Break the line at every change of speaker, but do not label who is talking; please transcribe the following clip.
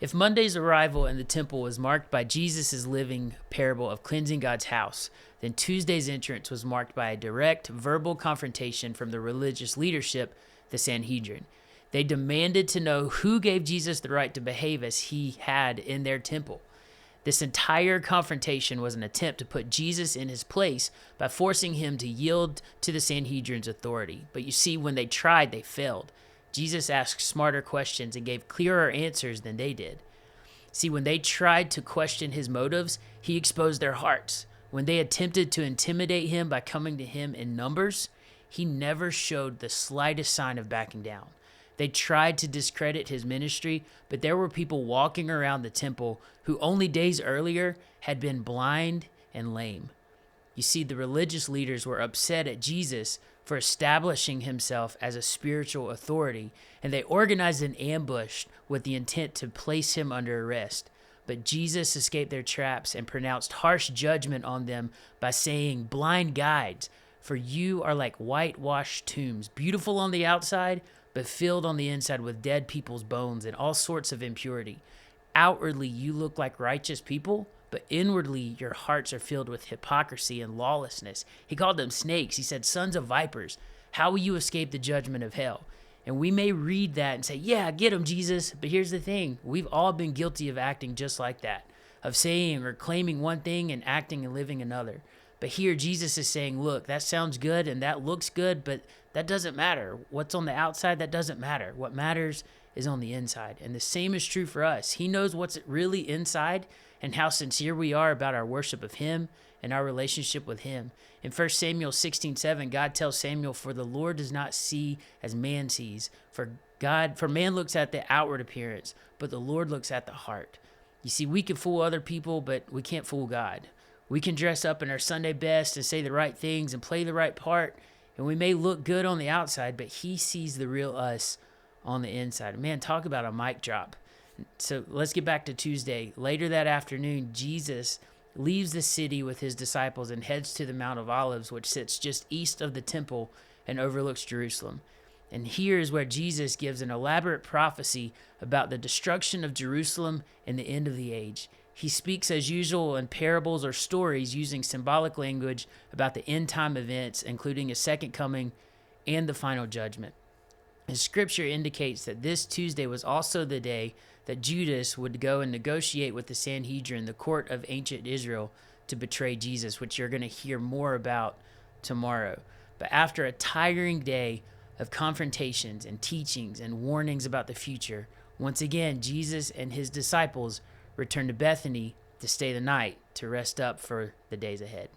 If Monday's arrival in the temple was marked by Jesus' living parable of cleansing God's house, then Tuesday's entrance was marked by a direct verbal confrontation from the religious leadership, the Sanhedrin. They demanded to know who gave Jesus the right to behave as he had in their temple. This entire confrontation was an attempt to put Jesus in his place by forcing him to yield to the Sanhedrin's authority. But you see, when they tried, they failed. Jesus asked smarter questions and gave clearer answers than they did. See, when they tried to question his motives, he exposed their hearts. When they attempted to intimidate him by coming to him in numbers, he never showed the slightest sign of backing down. They tried to discredit his ministry, but there were people walking around the temple who only days earlier had been blind and lame. You see, the religious leaders were upset at Jesus for establishing himself as a spiritual authority, and they organized an ambush with the intent to place him under arrest. But Jesus escaped their traps and pronounced harsh judgment on them by saying, "Blind guides, for you are like whitewashed tombs, beautiful on the outside, but filled on the inside with dead people's bones and all sorts of impurity. Outwardly, you look like righteous people, but inwardly, your hearts are filled with hypocrisy and lawlessness." He called them snakes. He said, "Sons of vipers, how will you escape the judgment of hell?" And we may read that and say, "Yeah, get him, Jesus." But here's the thing. We've all been guilty of acting just like that, of saying or claiming one thing and acting and living another. But here Jesus is saying, look, that sounds good and that looks good, but that doesn't matter. What's on the outside, that doesn't matter. What matters is on the inside. And the same is true for us. He knows what's really inside and how sincere we are about our worship of him and our relationship with him. In 1 Samuel 16:7, God tells Samuel, "For the Lord does not see as man sees. For man looks at the outward appearance, but the Lord looks at the heart." You see, we can fool other people, but we can't fool God. We can dress up in our Sunday best and say the right things and play the right part, and we may look good on the outside, but he sees the real us on the inside. Man, talk about a mic drop. So let's get back to Tuesday. Later that afternoon, Jesus leaves the city with his disciples and heads to the Mount of Olives, which sits just east of the temple and overlooks Jerusalem. And here is where Jesus gives an elaborate prophecy about the destruction of Jerusalem and the end of the age. He speaks as usual in parables or stories using symbolic language about the end time events, including a second coming and the final judgment. And scripture indicates that this Tuesday was also the day that Judas would go and negotiate with the Sanhedrin, the court of ancient Israel, to betray Jesus, which you're going to hear more about tomorrow. But after a tiring day of confrontations and teachings and warnings about the future, once again, Jesus and his disciples returned to Bethany to stay the night, to rest up for the days ahead.